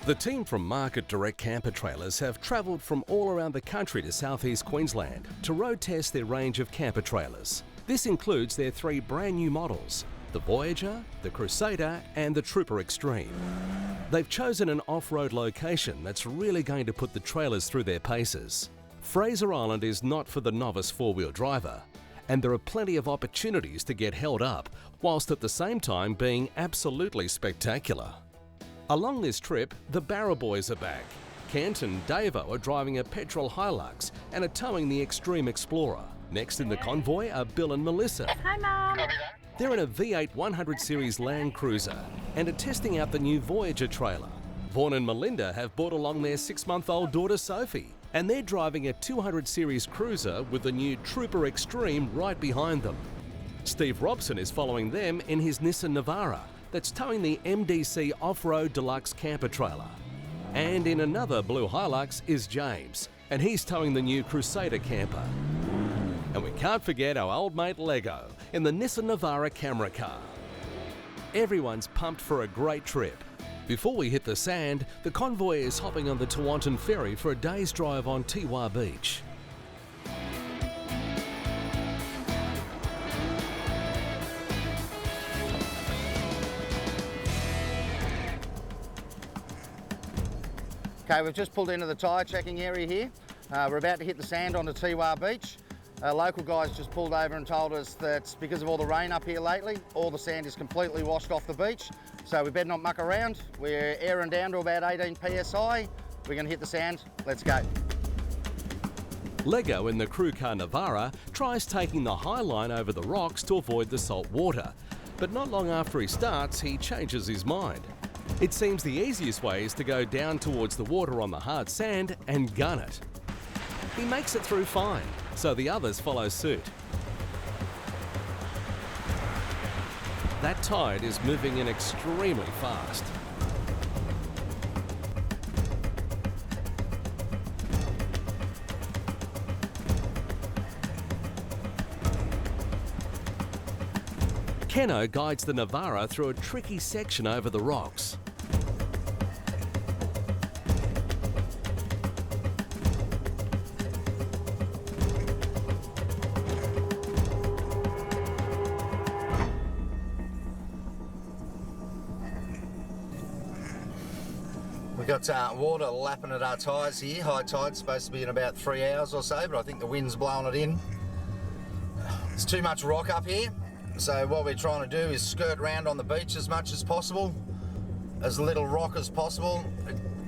The team from Market Direct Camper Trailers have travelled from all around the country to southeast Queensland to road test their range of camper trailers. This includes their 3 brand new models, the Voyager, the Crusader and the Trooper Extreme. They've chosen an off-road location that's really going to put the trailers through their paces. Fraser Island is not for the novice four-wheel driver, and there are plenty of opportunities to get held up, whilst at the same time being absolutely spectacular. Along this trip, the Barra Boys are back. Kent and Davo are driving a petrol Hilux and are towing the Extreme Explorer. Next in the convoy are Bill and Melissa. Hi, Mum. They're in a V8 100 Series Land Cruiser and are testing out the new Voyager trailer. Vaughan and Melinda have brought along their 6-month-old daughter Sophie, and they're driving a 200 Series Cruiser with the new Trooper Extreme right behind them. Steve Robson is following them in his Nissan Navara that's towing the MDC Off-Road Deluxe Camper Trailer. And in another blue Hilux is James, and he's towing the new Crusader Camper. And we can't forget our old mate Lego in the Nissan Navara camera car. Everyone's pumped for a great trip. Before we hit the sand, the convoy is hopping on the Tewantin ferry for a day's drive on Tiwa Beach. Okay, we've just pulled into the tyre checking area here. We're about to hit the sand onto Tiwa Beach. Local guys just pulled over and told us that because of all the rain up here lately, all the sand is completely washed off the beach. So we better not muck around. We're airing down to about 18 PSI. We're going to hit the sand. Let's go. Lego in the crew car Navara tries taking the high line over the rocks to avoid the salt water. But not long after he starts, he changes his mind. It seems the easiest way is to go down towards the water on the hard sand and gun it. He makes it through fine, so the others follow suit. That tide is moving in extremely fast. Keno guides the Navara through a tricky section over the rocks. We've got water lapping at our tyres here. High tide's supposed to be in about 3 hours or so, but I think the wind's blowing it in. There's too much rock up here, so what we're trying to do is skirt round on the beach as much as possible, as little rock as possible.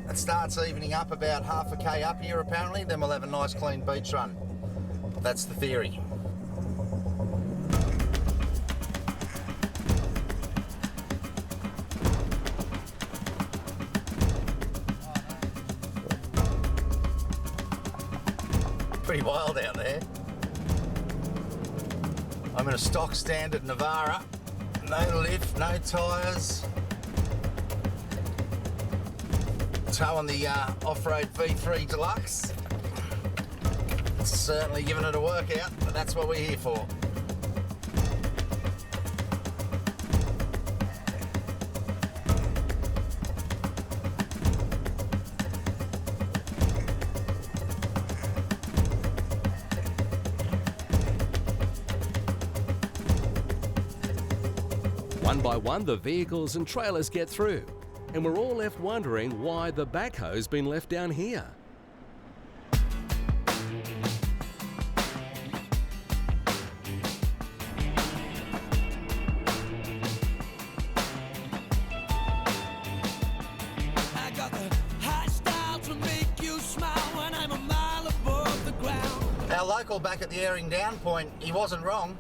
It starts evening up about half a K up here apparently, then we'll have a nice clean beach run. That's the theory. Pretty wild out there. I'm in a stock standard Navara. No lift, no tyres. Towing the off-road V3 Deluxe. Certainly giving it a workout, but that's what we're here for. One by one, the vehicles and trailers get through, and we're all left wondering why the backhoe's been left down here. I got the high style to make you smile when I'm a mile above the ground. Our local back at the airing down point, he wasn't wrong.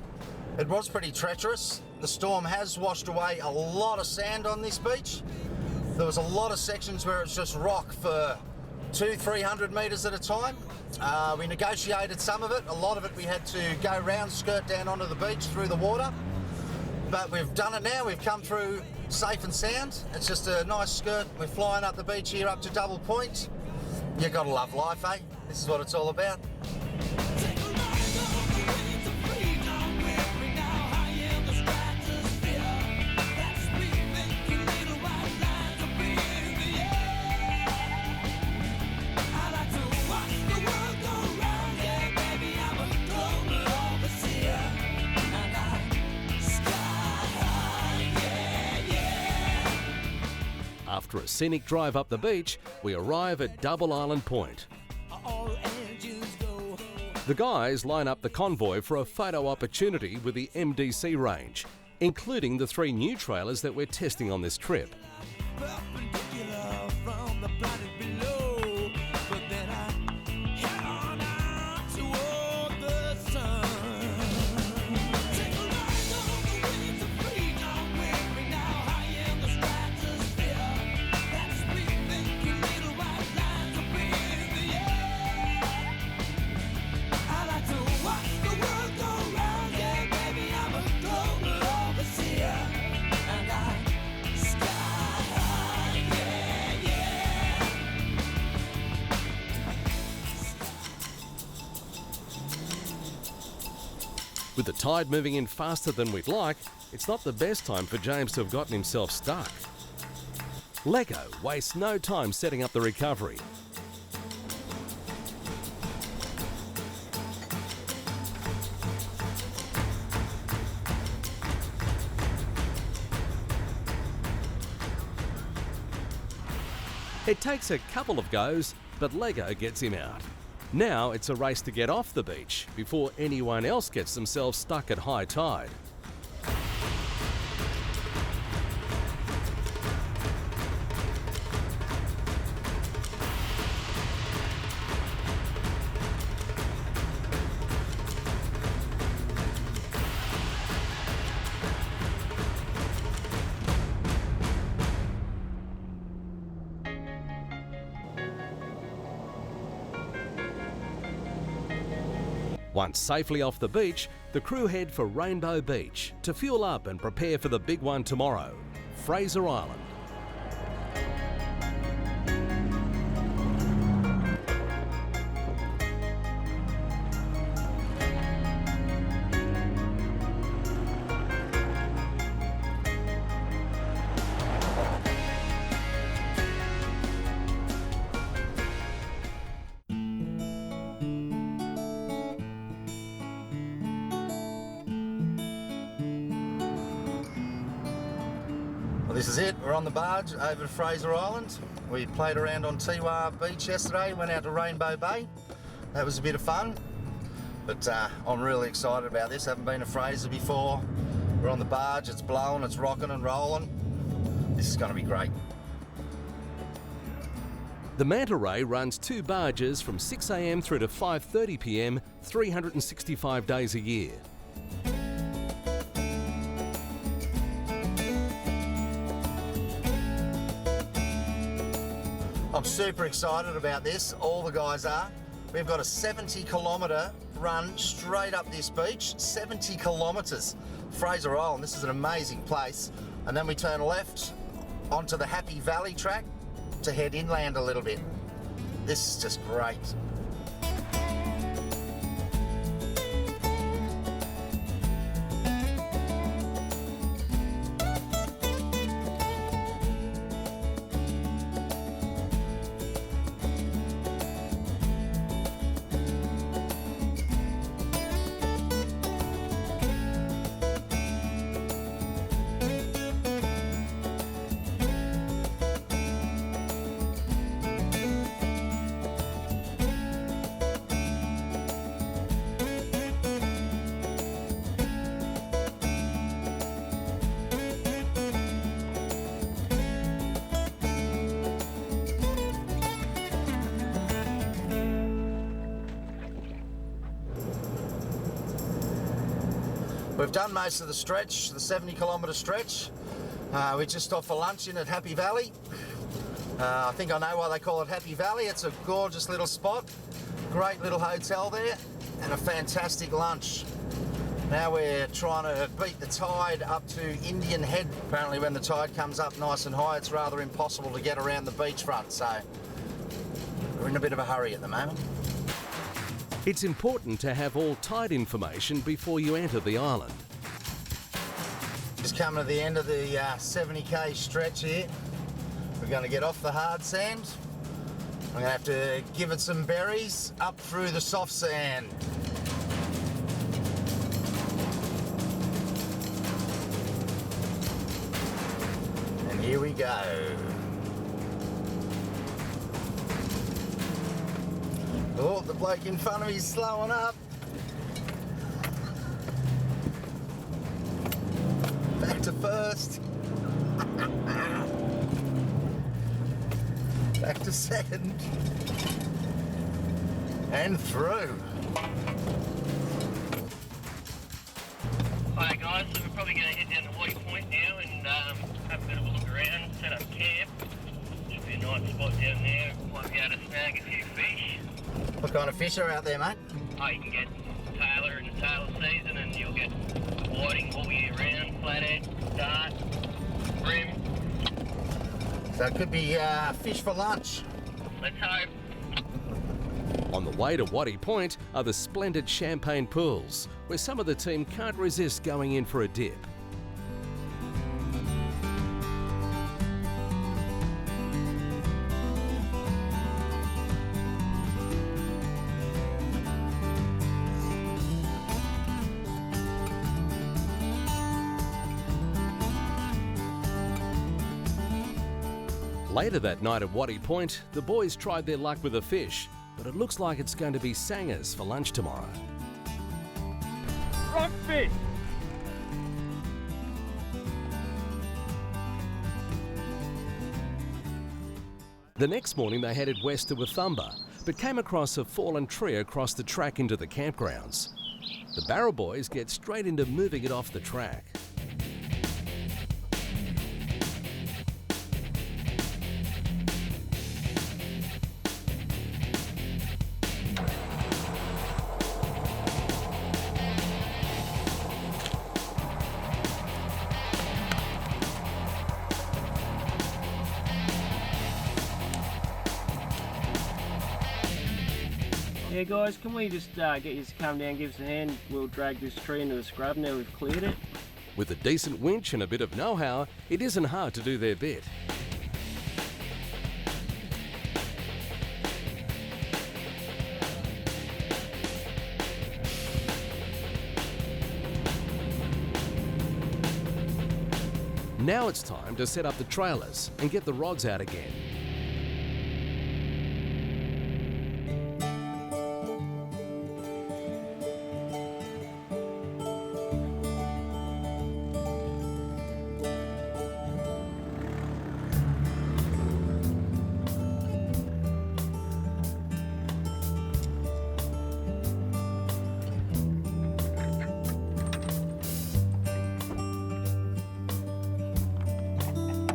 It was pretty treacherous. The storm has washed away a lot of sand on this beach. There was a lot of sections where it's just rock for 200-300 metres at a time. We negotiated some of it. A lot of it we had to go round, skirt down onto the beach through the water. But we've done it now. We've come through safe and sound. It's just a nice skirt. We're flying up the beach here up to Double Point. You gotta love life, eh? This is what it's all about. After a scenic drive up the beach, we arrive at Double Island Point. All engines go. The guys line up the convoy for a photo opportunity with the MDC range, including the 3 new trailers that we're testing on this trip. Perpendicular from the planet below. But then I head on out toward the sun. Take a ride on the wings of freedom. With me now high in the stratosphere. That's me thinking little white lines up in the air. I like to watch the world go round. Yeah, baby, I'm a global overseer. And I sky high, yeah, yeah. With the tide moving in faster than we'd like, it's not the best time for James to have gotten himself stuck. Lego wastes no time setting up the recovery. It takes a couple of goes, but Lego gets him out. Now it's a race to get off the beach before anyone else gets themselves stuck at high tide. Once safely off the beach, the crew head for Rainbow Beach to fuel up and prepare for the big one tomorrow, Fraser Island. Well, this is it. We're on the barge over to Fraser Island. We played around on Tiwa Beach yesterday, went out to Rainbow Bay. That was a bit of fun. But I'm really excited about this. Haven't been to Fraser before. We're on the barge, it's blowing, it's rocking and rolling. This is going to be great. The Manta Ray runs 2 barges from 6 a.m. through to 5:30 p.m. 365 days a year. I'm super excited about this, all the guys are. We've got a 70-kilometre run straight up this beach, 70 kilometres. Fraser Island, this is an amazing place. And then we turn left onto the Happy Valley track to head inland a little bit. This is just great. We've done most of the stretch, the 70-kilometre stretch. We're just off for lunch in at Happy Valley. I think I know why they call it Happy Valley. It's a gorgeous little spot, great little hotel there, and a fantastic lunch. Now we're trying to beat the tide up to Indian Head. Apparently when the tide comes up nice and high, it's rather impossible to get around the beachfront, so we're in a bit of a hurry at the moment. It's important to have all tide information before you enter the island. Just coming to the end of the 70k stretch here. We're going to get off the hard sand. I'm going to have to give it some berries up through the soft sand. And here we go. Oh, the bloke in front of me is slowing up. Back to first. Back to second. And through. Hi guys, so we're probably going to head down to White Point now and have a bit of a look around, set up camp. Should be a nice spot down there. Might be able to snag a few fish. What kind of fish are out there, mate? Oh, you can get tailor in the tailor season and you'll get whiting all year round, flathead, dart, brim. So it could be fish for lunch. Let's hope. On the way to Waddy Point are the splendid champagne pools, where some of the team can't resist going in for a dip. Later that night at Waddy Point, the boys tried their luck with a fish, but it looks like it's going to be sangers for lunch tomorrow. Rockfish! The next morning they headed west to Wathumba, but came across a fallen tree across the track into the campgrounds. The Barra boys get straight into moving it off the track. Yeah guys, can we just get you to come down, give us a hand, we'll drag this tree into the scrub now we've cleared it. With a decent winch and a bit of know-how, it isn't hard to do their bit. Now it's time to set up the trailers and get the rods out again.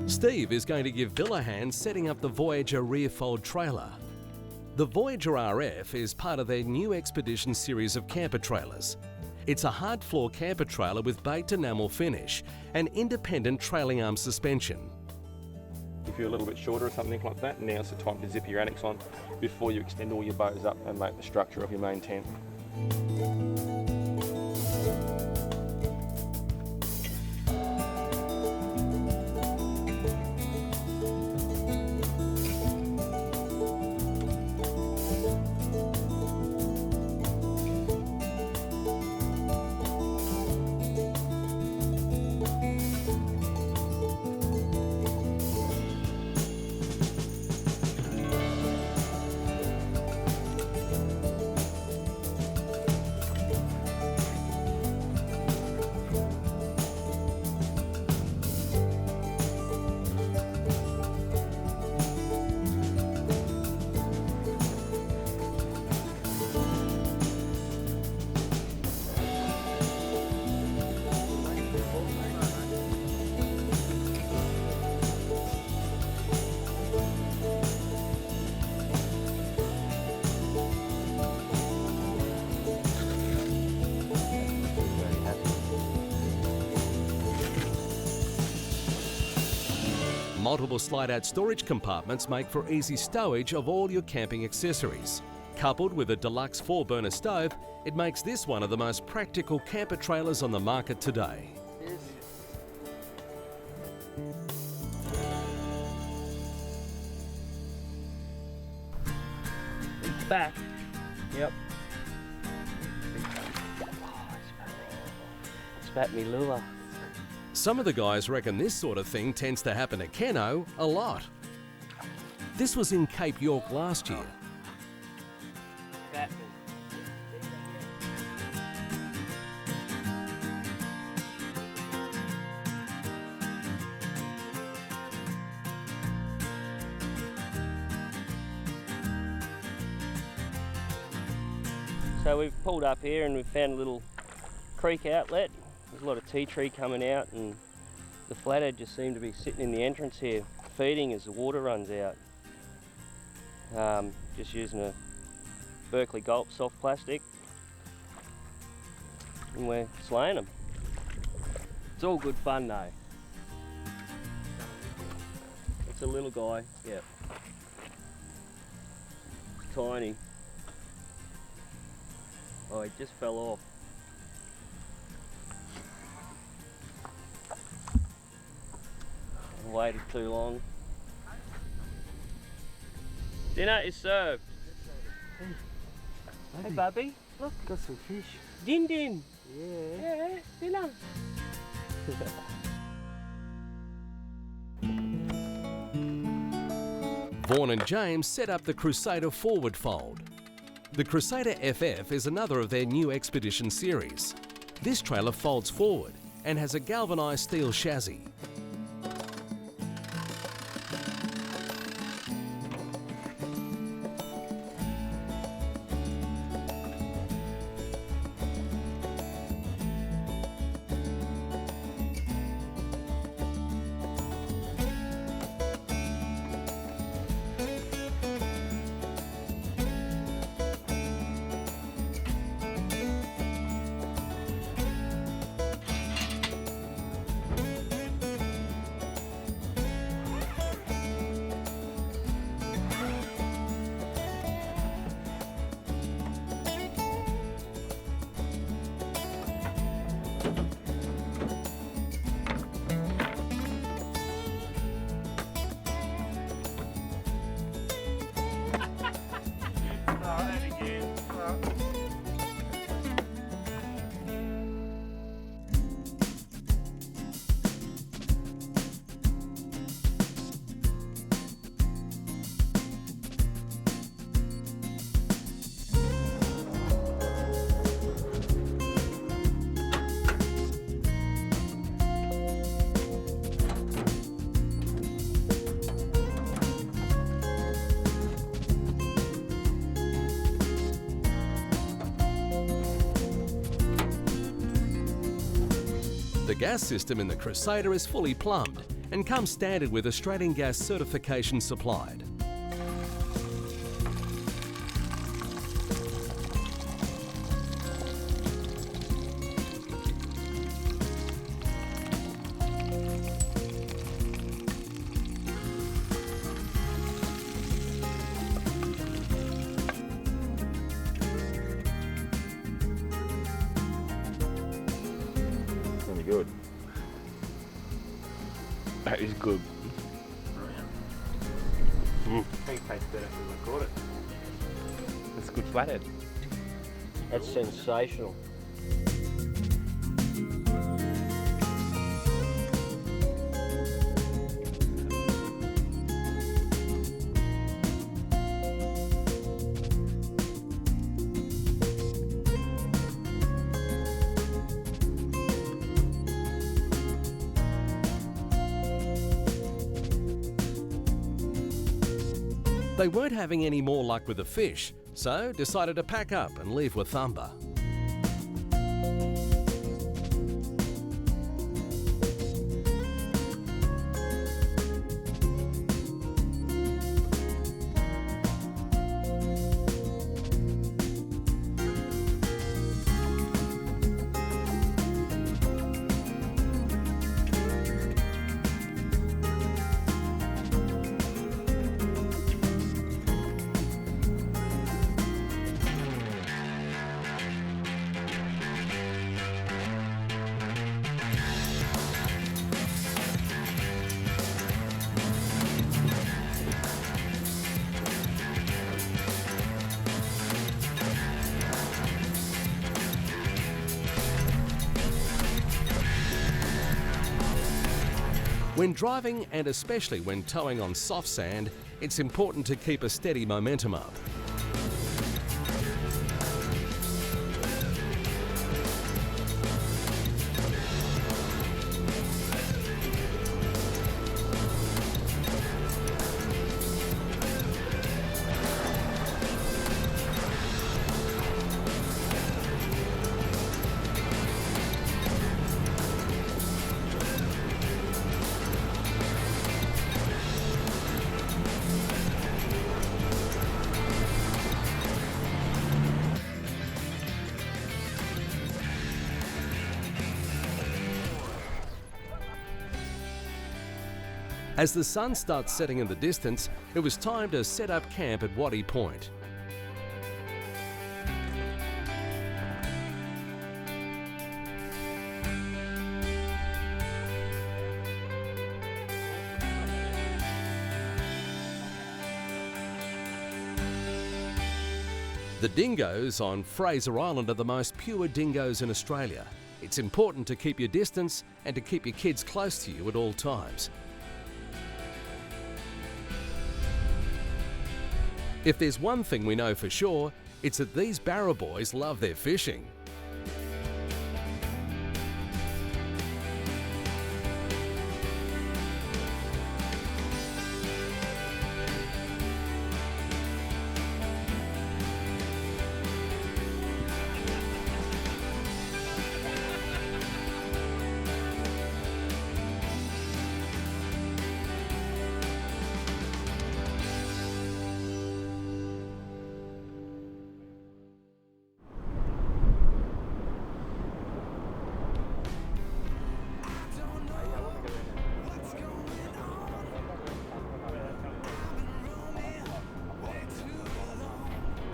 Steve is going to give Bill a hand setting up the Voyager rear fold trailer. The Voyager RF is part of their new Expedition series of camper trailers. It's a hard floor camper trailer with baked enamel finish and independent trailing arm suspension. If you're a little bit shorter or something like that, now's the time to zip your annex on before you extend all your bows up and make the structure of your main tent. Multiple slide-out storage compartments make for easy stowage of all your camping accessories. Coupled with a deluxe 4-burner stove, it makes this one of the most practical camper trailers on the market today. It's back. Yep. Spat me lure. Some of the guys reckon this sort of thing tends to happen at Keno a lot. This was in Cape York last year. So we've pulled up here and we've found a little creek outlet. There's a lot of tea tree coming out, and the flathead just seem to be sitting in the entrance here, feeding as the water runs out. Just using a Berkeley Gulp soft plastic, and we're slaying them. It's all good fun though. It's a little guy, yeah. It's tiny. Oh, he just fell off. I waited too long. Dinner is served. Hey, Bubby, look. Got some fish. Din din. Yeah. Yeah, dinner. Vaughan and James set up the Crusader forward fold. The Crusader FF is another of their new expedition series. This trailer folds forward and has a galvanised steel chassis. The gas system in the Crusader is fully plumbed and comes standard with Australian Gas certification supplied. Good. That is good. I think it tastes better when we caught it. It's good flathead. That's sensational. They weren't having any more luck with the fish, so decided to pack up and leave with Thumba. When driving, and especially when towing on soft sand, it's important to keep a steady momentum up. As the sun starts setting in the distance, it was time to set up camp at Waddy Point. The dingoes on Fraser Island are the most pure dingoes in Australia. It's important to keep your distance and to keep your kids close to you at all times. If there's one thing we know for sure, it's that these Barra boys love their fishing.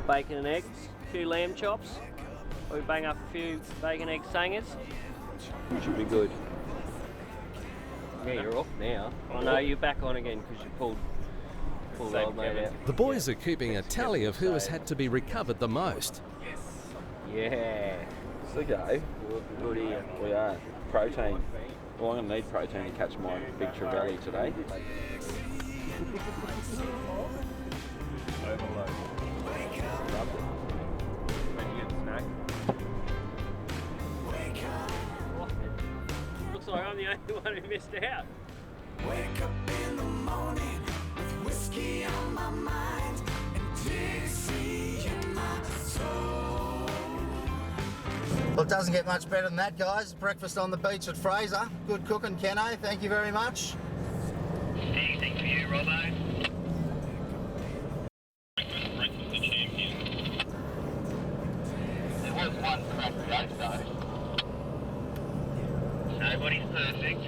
Bacon and eggs, a few lamb chops. We bang up a few bacon egg sangers. Should be good. Yeah, you're off now. I know you're back on again because you pulled the old mate out. The boys are keeping a tally of who has had to be recovered the most. Yeah. So go. Good here. We are. Protein. Well, I'm going to need protein to catch my big trevally today. Looks like I'm the only one who missed out. Wake up in the morning with whiskey on my mind and MDC in my soul. Well, it doesn't get much better than that, guys. Breakfast on the beach at Fraser. Good cooking, Keno. Thank you very much. Anything for you, Robbo? There was one cracked joke though. Nobody's perfect.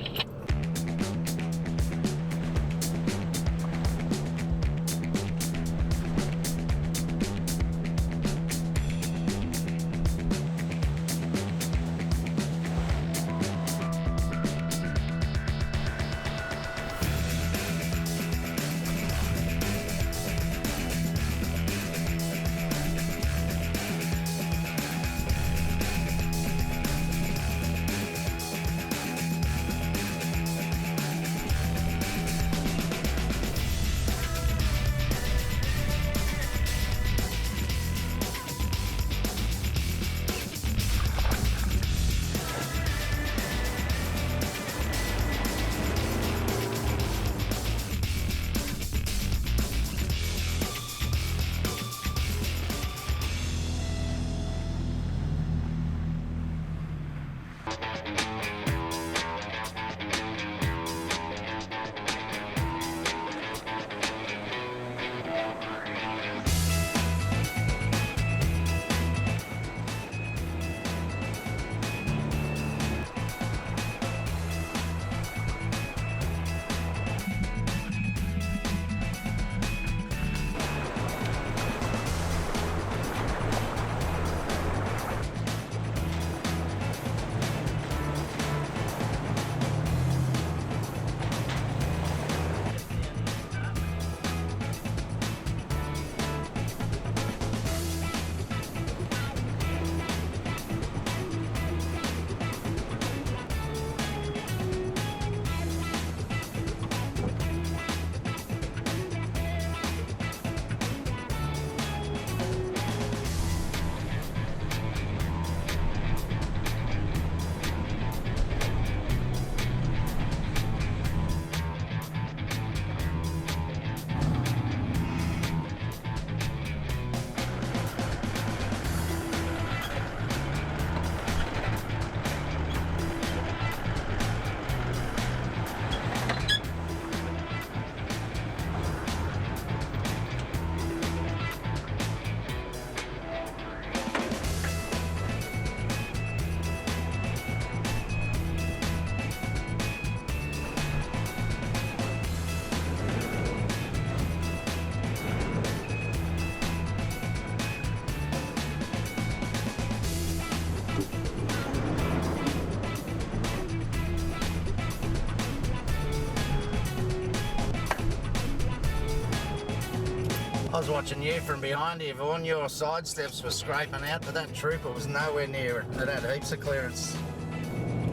was watching you from behind here, Vaughan. Your side steps were scraping out, but that trooper was nowhere near it. It had heaps of clearance.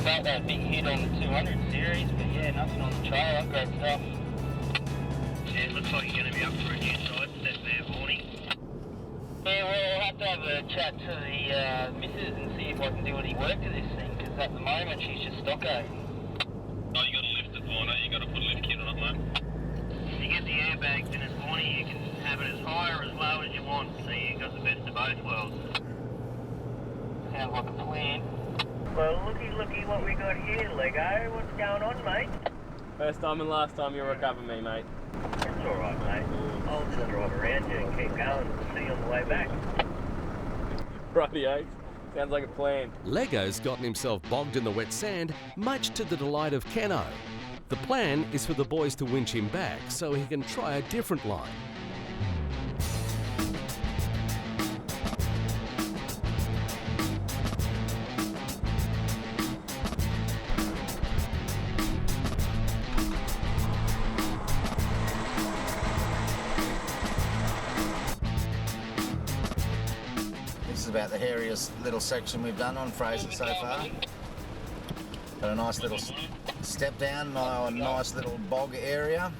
Felt that big hit on the 200 series, but yeah, nothing on the trailer. Great stuff. Yeah, it looks like you're going to be up for a new side step there, Vaughnie. Yeah, well, I'll have to have a chat to the missus and see if I can do any work to this thing, because at the moment she's just stocko. Oh, you got to lift it, Vaughn. You got to put a lift kit on it, mate. If you get the airbags in it, Vaughnie, you can have it as high or as low as you want, so you got the best of both worlds. Sounds like a plan. Well, looky what we got here, Lego. What's going on, mate? First time and last time you'll recover me, mate. It's alright, mate. I'll just drive around you and keep going. See you on the way back. Rightio. Sounds like a plan. Lego's gotten himself bogged in the wet sand, much to the delight of Keno. The plan is for the boys to winch him back so he can try a different line. This is about the hairiest little section we've done on Fraser so far. Got a nice little step down, a nice little bog area.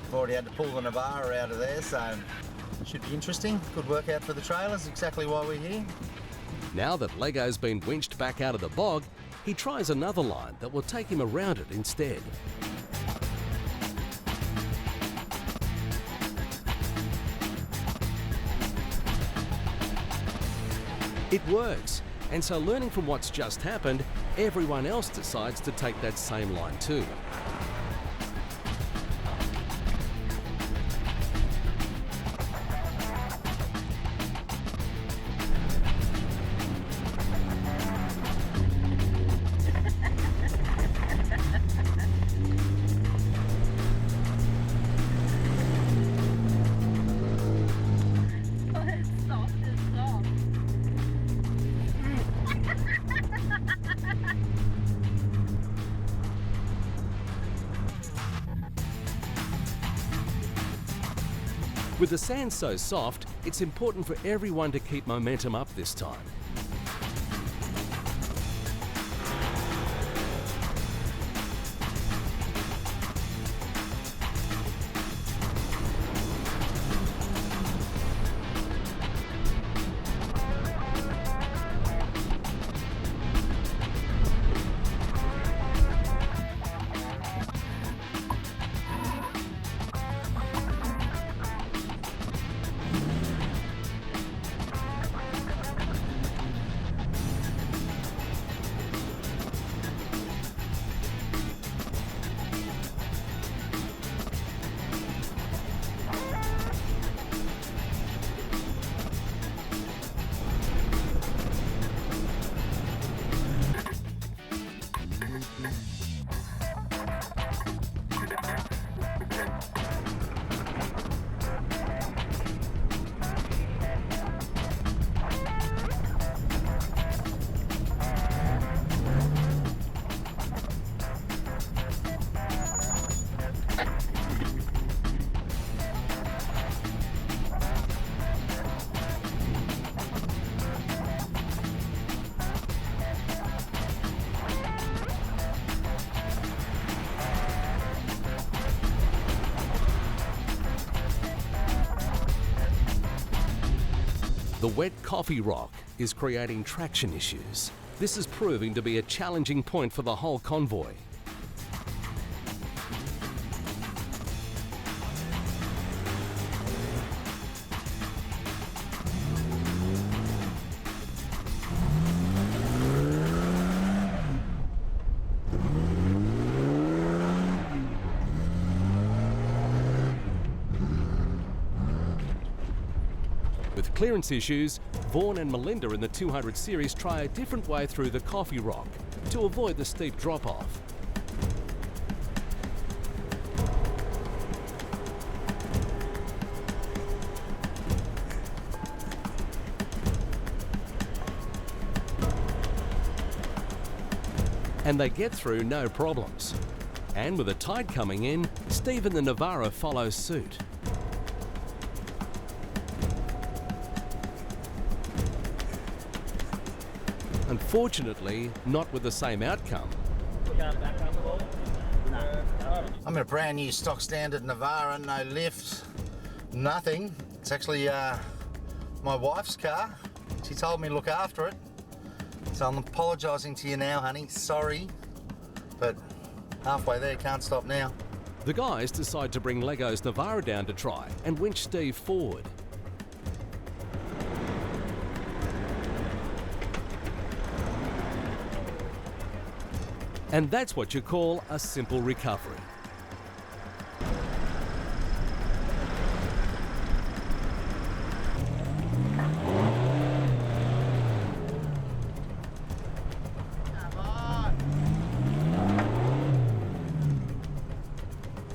We've already had to pull the Navara out of there, so should be interesting. Good workout for the trailers, exactly why we're here. Now that Lego's been winched back out of the bog, he tries another line that will take him around it instead. It works, and so learning from what's just happened, everyone else decides to take that same line too. With the sand so soft, it's important for everyone to keep momentum up this time. The wet coffee rock is creating traction issues. This is proving to be a challenging point for the whole convoy. With clearance issues, Vaughan and Melinda in the 200 series try a different way through the coffee rock to avoid the steep drop-off. And they get through no problems. And with the tide coming in, Steve and the Navara follow suit. Unfortunately, not with the same outcome. I'm in a brand new stock standard Navara, no lift, nothing. It's actually my wife's car. She told me to look after it. So I'm apologising to you now, honey. Sorry, but halfway there, can't stop now. The guys decide to bring Lego's Navara down to try and winch Steve forward. And that's what you call a simple recovery.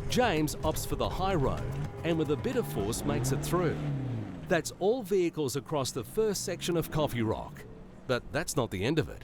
James opts for the high road and with a bit of force makes it through. That's all vehicles across the first section of Coffee Rock. But that's not the end of it.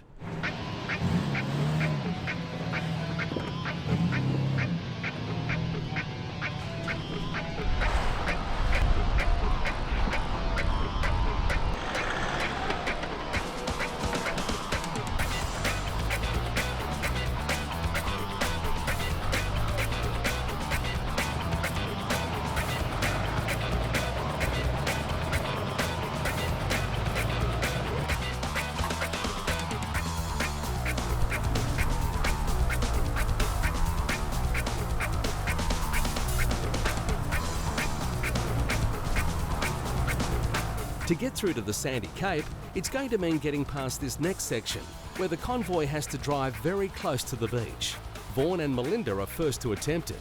To get through to the Sandy Cape, it's going to mean getting past this next section, where the convoy has to drive very close to the beach. Vaughan and Melinda are first to attempt it.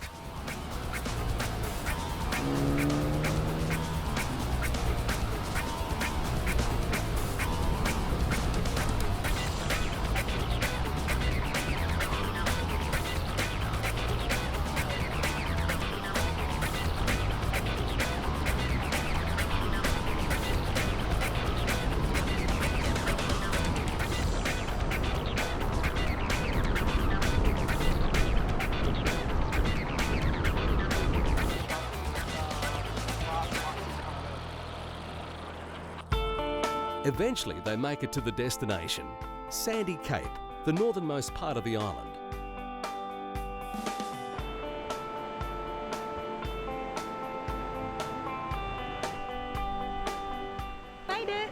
Eventually, they make it to the destination, Sandy Cape, the northernmost part of the island. Made it!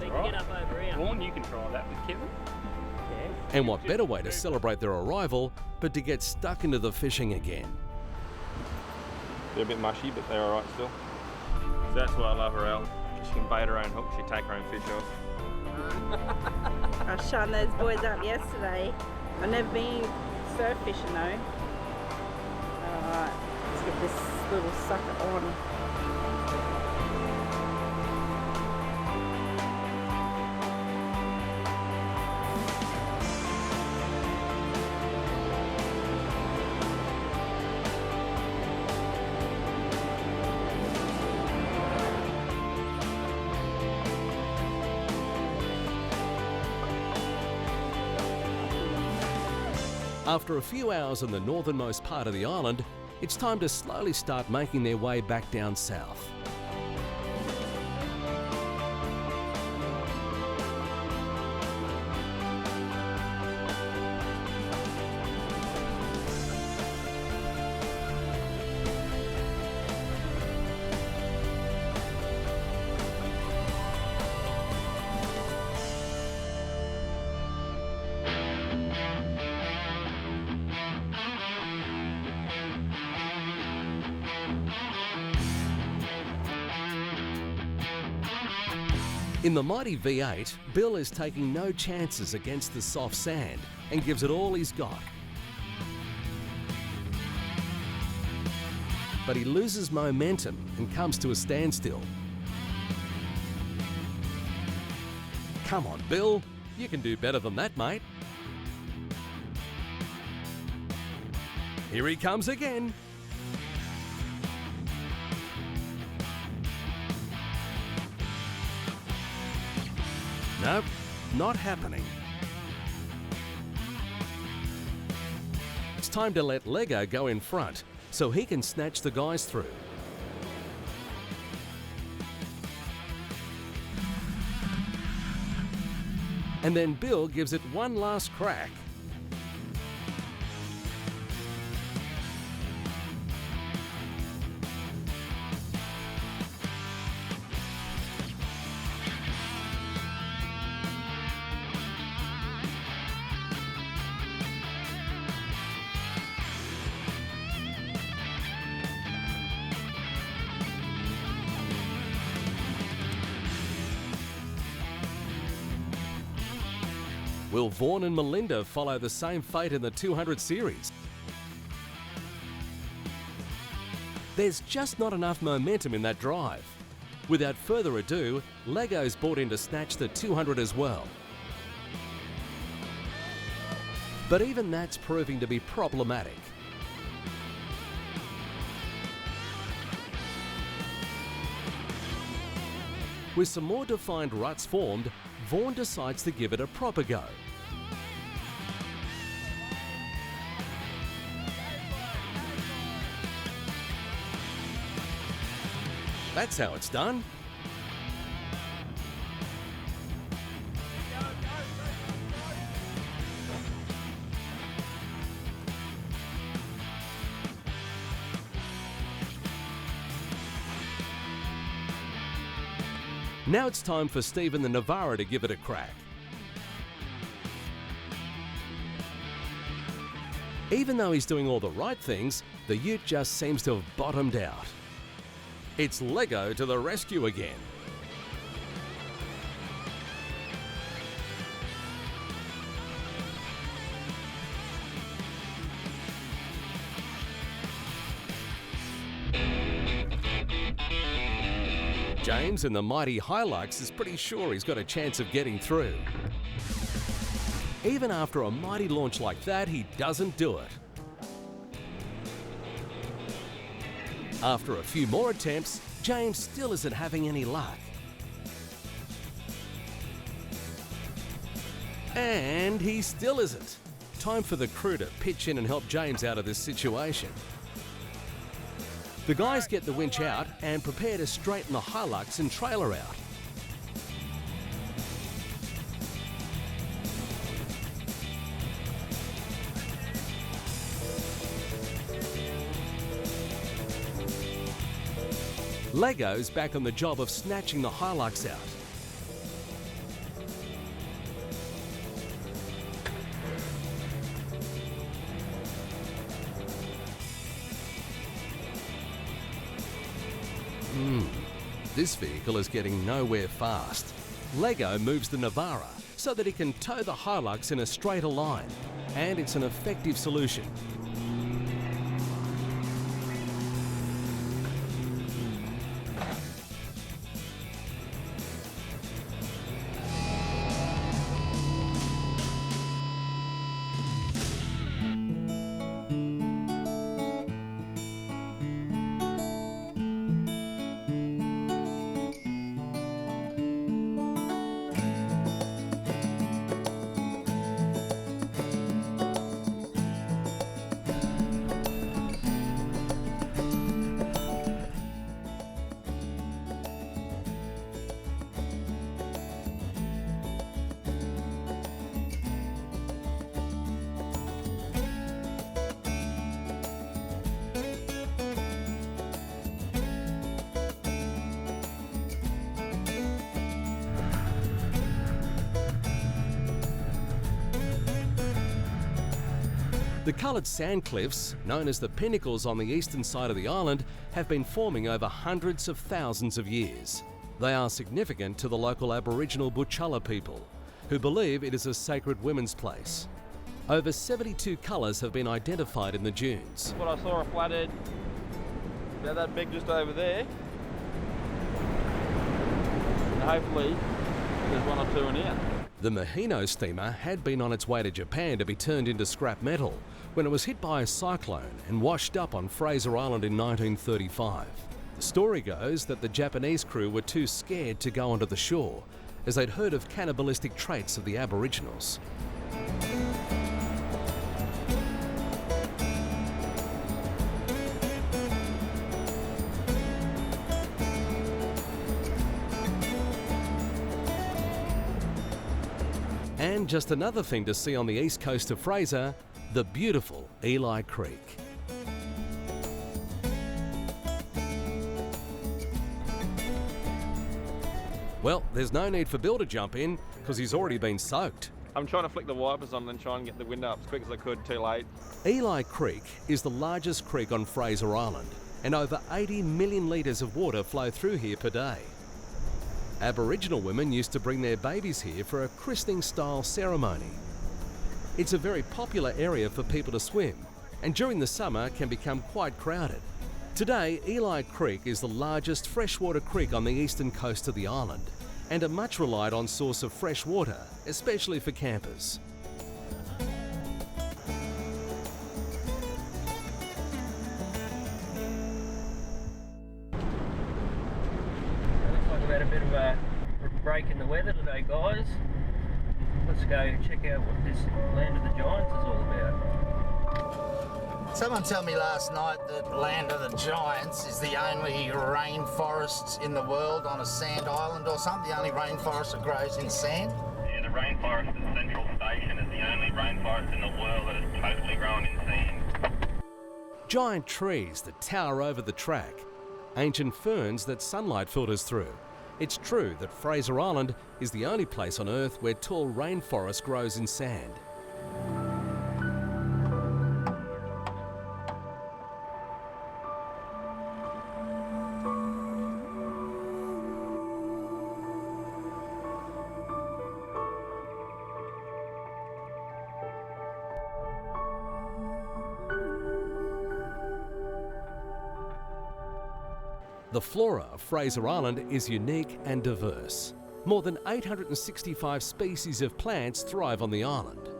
Get up over here. Vaughan, you can try that with Kevin. Yeah. And what better way to celebrate their arrival but to get stuck into the fishing again? They're a bit mushy, but they're alright still. So that's why I love her, Al. She can bait her own hook, she take her own fish off. I shone those boys up yesterday. I've never been surf fishing though. Alright, let's get this little sucker on. After a few hours in the northernmost part of the island, it's time to slowly start making their way back down south. In the mighty V8, Bill is taking no chances against the soft sand and gives it all he's got. But he loses momentum and comes to a standstill. Come on, Bill, you can do better than that, mate. Here he comes again. Nope, not happening. It's time to let Lego go in front so he can snatch the guys through. And then Bill gives it one last crack. Will Vaughan and Melinda follow the same fate in the 200 series? There's just not enough momentum in that drive. Without further ado, Lego's bought in to snatch the 200 as well. But even that's proving to be problematic. With some more defined ruts formed, Vaughan decides to give it a proper go. That's how it's done. Now it's time for Stephen the Navara to give it a crack. Even though he's doing all the right things, the ute just seems to have bottomed out. It's Lego to the rescue again. James in the mighty Hilux is pretty sure he's got a chance of getting through. Even after a mighty launch like that, he doesn't do it. After a few more attempts, James still isn't having any luck. And he still isn't. Time for the crew to pitch in and help James out of this situation. The guys get the winch out and prepare to straighten the Hilux and trailer out. Lego's back on the job of snatching the Hilux out. This vehicle is getting nowhere fast. Lego moves the Navara so that he can tow the Hilux in a straighter line, and it's an effective solution. The coloured sand cliffs, known as the pinnacles on the eastern side of the island, have been forming over hundreds of thousands of years. They are significant to the local Aboriginal Butchulla people, who believe it is a sacred women's place. Over 72 colours have been identified in the dunes. What I saw a flathead about that big just over there. And hopefully there's one or two in here. The Mahino steamer had been on its way to Japan to be turned into scrap metal when it was hit by a cyclone and washed up on Fraser Island in 1935. The story goes that the Japanese crew were too scared to go onto the shore, as they'd heard of cannibalistic traits of the Aboriginals. And just another thing to see on the east coast of Fraser, the beautiful Eli Creek. Well, there's no need for Bill to jump in because he's already been soaked. I'm trying to flick the wipers on and try and get the wind up as quick as I could, too late. Eli Creek is the largest creek on Fraser Island, and over 80 million litres of water flow through here per day. Aboriginal women used to bring their babies here for a christening-style ceremony. It's a very popular area for people to swim, and during the summer can become quite crowded. Today, Eli Creek is the largest freshwater creek on the eastern coast of the island, and a much relied on source of fresh water, especially for campers. Looks like we've had a bit of a break in the weather today, guys. Let's go check out what this Land of the Giants is all about. Someone told me last night that Land of the Giants is the only rainforest in the world on a sand island or something, the only rainforest that grows in sand. Yeah, the rainforest at Central Station is the only rainforest in the world that is totally grown in sand. Giant trees that tower over the track, ancient ferns that sunlight filters through. It's true that Fraser Island is the only place on Earth where tall rainforest grows in sand. The flora of Fraser Island is unique and diverse. More than 865 species of plants thrive on the island.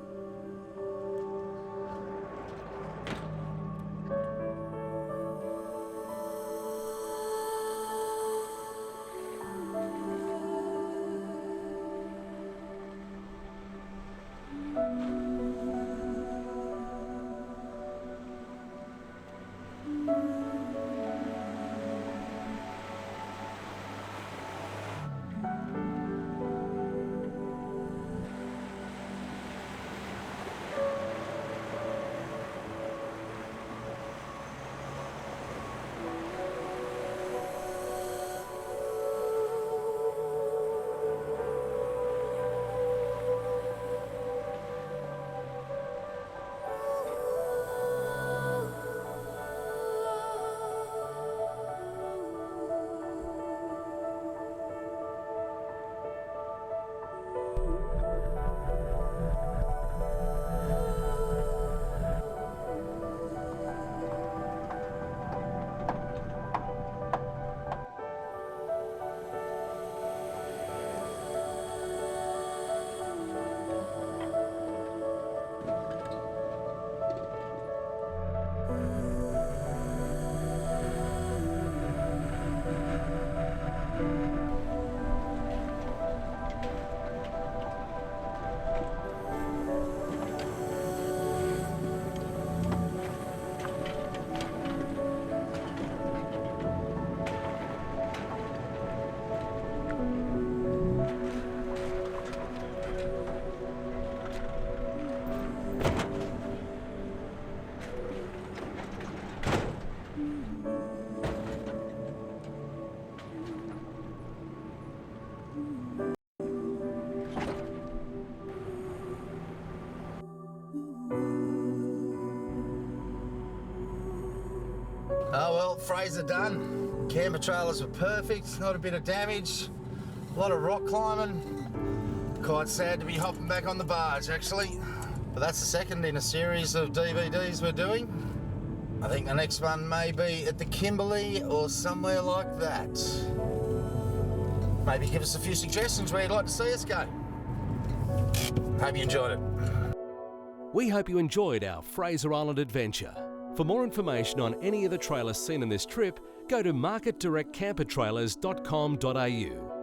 Oh well, Fraser done. Camper trailers were perfect, not a bit of damage, a lot of rock climbing. Quite sad to be hopping back on the barge actually. But that's the second in a series of DVDs we're doing. I think the next one may be at the Kimberley or somewhere like that. Maybe give us a few suggestions where you'd like to see us go. Hope you enjoyed it. We hope you enjoyed our Fraser Island adventure. For more information on any of the trailers seen in this trip, go to marketdirectcampertrailers.com.au.